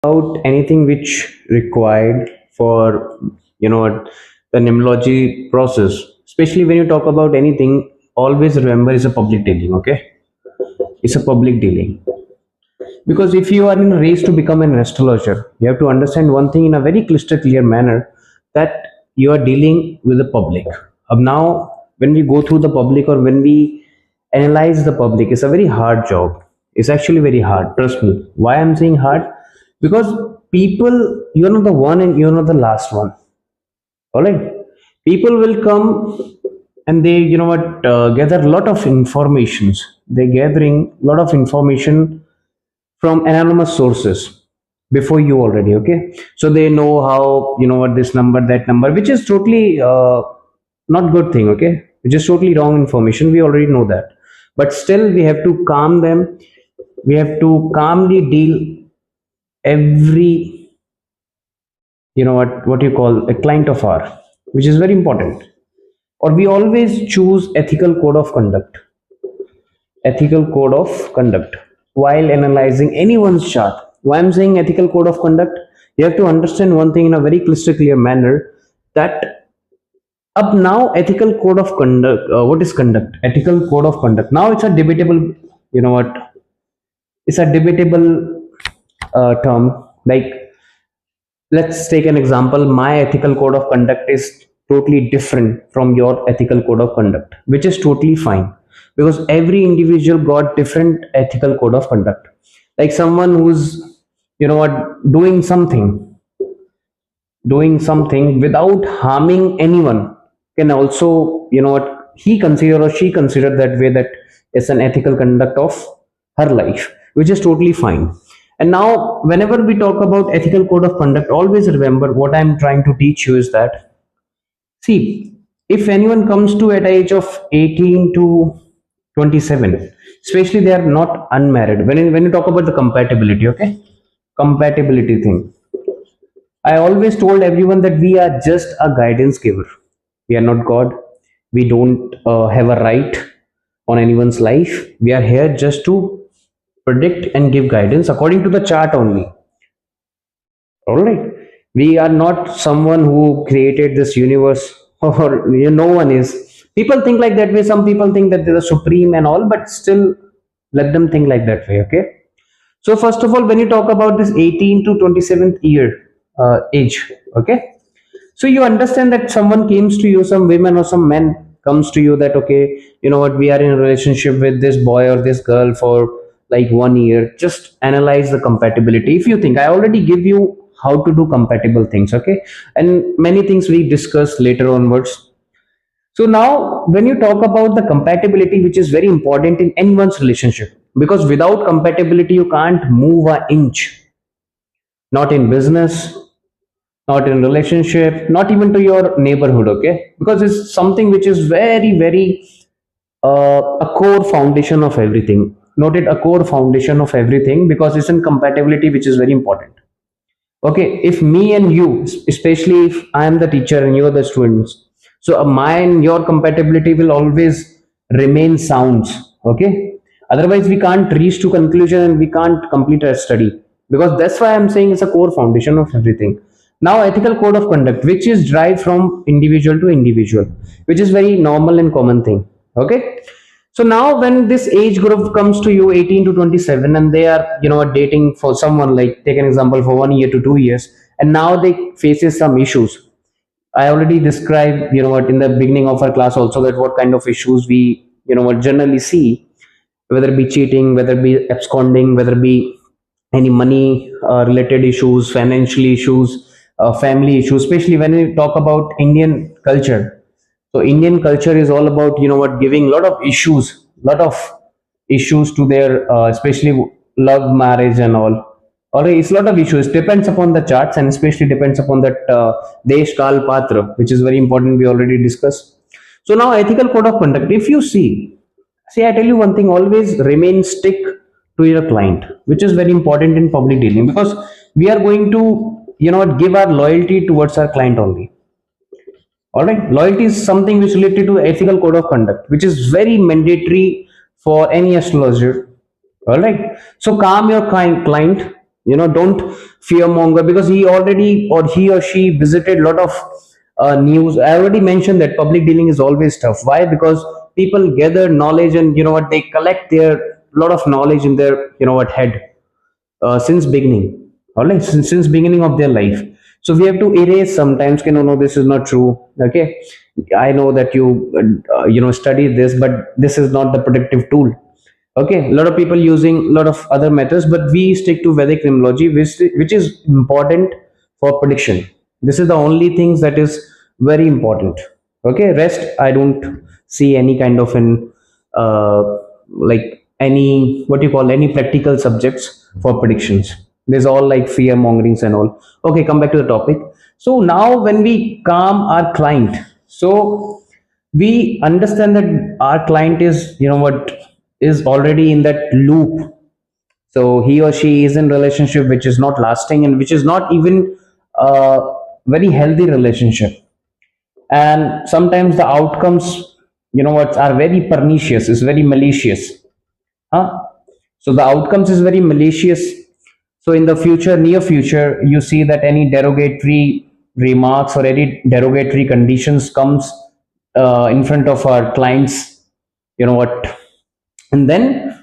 About anything which required for the numerology process, especially when you talk about anything, always remember it's a public dealing. Okay, it's a public dealing, because if you are in a race to become an astrologer, you have to understand one thing in a very crystal clear manner, that you are dealing with the public. Now when we go through the public, or when we analyze the public, it's a very hard job. It's actually very hard, trust me. Why I'm saying hard? Because people, you're not the one and you're not the last one. All right, people will come and they, gather a lot of informations. They're gathering a lot of information from anonymous sources before you already. Okay, so they know how, this number, that number, which is totally not good thing. Okay, which is totally wrong information, we already know that. But still we have to calm them. We have to calmly deal every, what you call a client of our, which is very important. Or we always choose ethical code of conduct. Ethical code of conduct while analyzing anyone's chart. Why I'm saying ethical code of conduct? You have to understand one thing in a very crystal clear manner, that up now ethical code of conduct, what is conduct? Ethical code of conduct, now it's a debatable, you know what it's a debatable term. Like, let's take an example. My ethical code of conduct is totally different from your ethical code of conduct, which is totally fine, because every individual got different ethical code of conduct. Like someone who's, doing something without harming anyone, can also, he consider or she consider that way, that it's an ethical conduct of her life, which is totally fine. And now whenever we talk about ethical code of conduct, always remember what I'm trying to teach you is that, see, if anyone comes to at age of 18 to 27, especially they are not unmarried, when you talk about the compatibility, okay, compatibility thing, I always told everyone that we are just a guidance giver. We are not God. We don't have a right on anyone's life. We are here just to predict and give guidance according to the chart only. All right. We are not someone who created this universe, or no one is. People think like that way. Some people think that they're the supreme and all, but still let them think like that way. Okay. So first of all, when you talk about this 18 to 27th year age, okay, so you understand that someone comes to you, some women or some men comes to you, that okay, you know what, we are in a relationship with this boy or this girl for like 1 year. Just analyze the compatibility. If you think, I already give you how to do compatible things, okay, and many things we discuss later onwards. So now when you talk about the compatibility, which is very important in anyone's relationship, because without compatibility you can't move an inch, not in business, not in relationship, not even to your neighborhood. Okay, because it's something which is very very a core foundation of everything. Note it, a core foundation of everything, because it's in compatibility which is very important. Okay, if me and you, especially if I am the teacher and you're the students, so my and your compatibility will always remain sounds. Okay, otherwise we can't reach to conclusion and we can't complete our study, because that's why I'm saying it's a core foundation of everything. Now ethical code of conduct, which is derived from individual to individual, which is very normal and common thing. Okay, so now when this age group comes to you, 18 to 27, and they are, dating for someone, like take an example, for 1 year to 2 years, and now they faces some issues. I already described, what, in the beginning of our class also, that what kind of issues we, what generally see, whether it be cheating, whether it be absconding, whether it be any money related issues, financial issues, family issues, especially when we talk about Indian culture. So Indian culture is all about, what, giving a lot of issues to their, especially love, marriage, and all. Or it's a lot of issues. Depends upon the charts, and especially depends upon that desh kal patra, which is very important. We already discussed. So now ethical code of conduct. If you see, I tell you one thing: always remain stick to your client, which is very important in public dealing, because we are going to, give our loyalty towards our client only. All right, loyalty is something which is related to ethical code of conduct, which is very mandatory for any astrologer. All right, so calm your client, Don't fear monger, because he already, or he or she visited a lot of news. I already mentioned that public dealing is always tough. Why? Because people gather knowledge, and they collect their lot of knowledge in their head, since beginning. All right, since beginning of their life. So we have to erase sometimes, no, this is not true. Okay, I know that you study this, but this is not the predictive tool. Okay, a lot of people using a lot of other methods, but we stick to vedic numerology, which is important for prediction. This is the only things that is very important. Okay, rest I don't see any kind of an uh, like any, what you call, any practical subjects for predictions. There's all like fear mongerings and all. Okay, come back to the topic. So now when we calm our client, so we understand that our client is, is already in that loop. So he or she is in relationship which is not lasting, and which is not even a very healthy relationship. And sometimes the outcomes, are very pernicious, is very malicious. Huh? So the outcomes is very malicious. So in the future, near future, you see that any derogatory remarks or any derogatory conditions comes in front of our clients. And then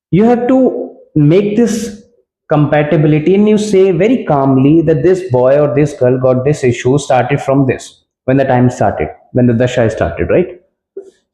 you have to make this compatibility, and you say very calmly that this boy or this girl got this issue started from this, when the time started, when the dasha started, right?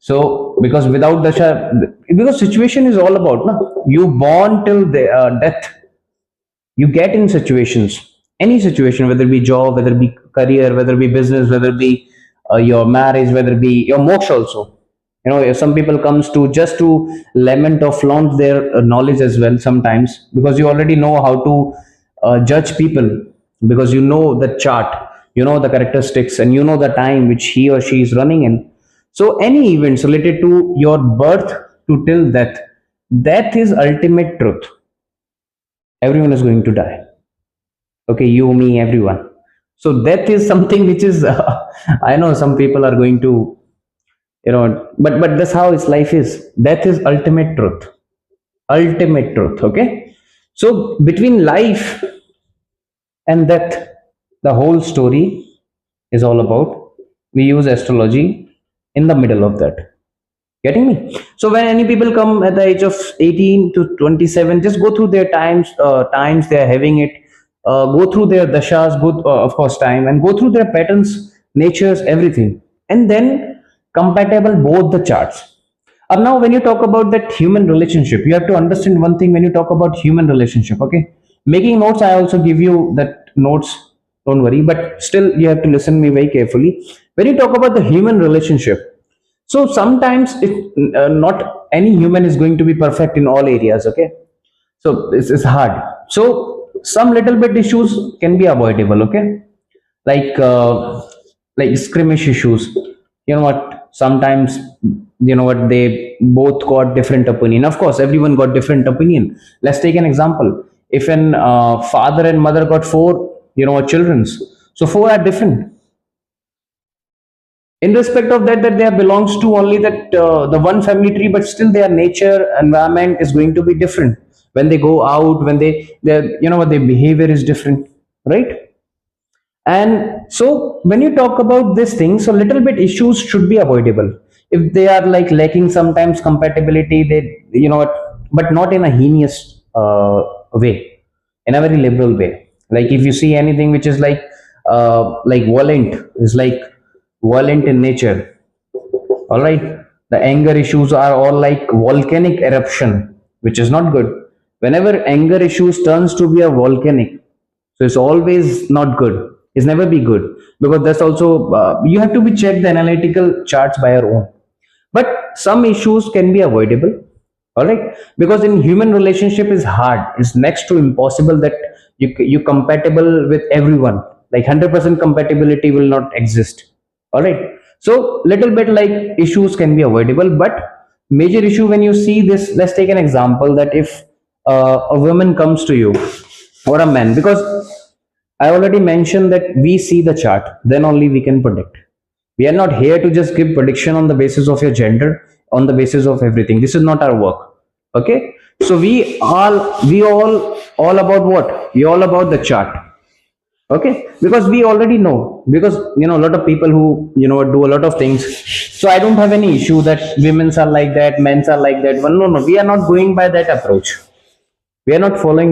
So because without dasha, because situation is all about, na, you born till the death. You get in situations, any situation, whether it be job, whether it be career, whether it be business, whether it be your marriage, whether it be your moksha also. If some people comes to just to lament or flaunt their knowledge as well sometimes, because you already know how to judge people, because you know the chart, the characteristics, and you know the time which he or she is running in. So any events related to your birth to till death, death is ultimate truth. Everyone is going to die. Okay, you, me, everyone. So death is something which is I know some people are going to, but that's how its life is. Death is ultimate truth. Ultimate truth. Okay, so between life and death, the whole story is all about. We use astrology in the middle of that. Getting me? So when any people come at the age of 18 to 27, just go through their times they are having it, go through their dashas, go of course time, and go through their patterns, natures, everything, and then compatible both the charts. Now when you talk about that human relationship, you have to understand one thing when you talk about human relationship. Okay, making notes, I also give you that notes, don't worry, but still you have to listen me very carefully. When you talk about the human relationship, so sometimes not any human is going to be perfect in all areas. Okay, so it's hard. So some little bit issues can be avoidable. Okay, like skirmish issues. What? Sometimes what, they both got different opinion. Of course, everyone got different opinion. Let's take an example. If an father and mother got four childrens, so four are different in respect of that they belongs to only that the one family tree, but still their nature environment is going to be different. When they go out, when their what, their behavior is different, right? And so when you talk about this thing, so little bit issues should be avoidable. If they are like lacking sometimes compatibility, they, what, but not in a heinous way, in a very liberal way. Like if you see anything which is like violent, is like violent in nature. All right, the anger issues are all like volcanic eruption, which is not good. Whenever anger issues turns to be a volcanic, so it's always not good. It's never be good, because that's also you have to be check the analytical charts by your own. But some issues can be avoidable. All right, because in human relationship is hard, it's next to impossible that you compatible with everyone. Like 100% compatibility will not exist. All right, so little bit like issues can be avoidable, but major issue when you see this, let's take an example that if a woman comes to you, or a man, because I already mentioned that we see the chart, then only we can predict. We are not here to just give prediction on the basis of your gender, on the basis of everything. This is not our work. Okay. So we all all about what? We all about the chart. Okay, because we already know, because a lot of people who do a lot of things. So I don't have any issue that women's are like that, men's are like that. Well, no, we are not going by that approach. We are not following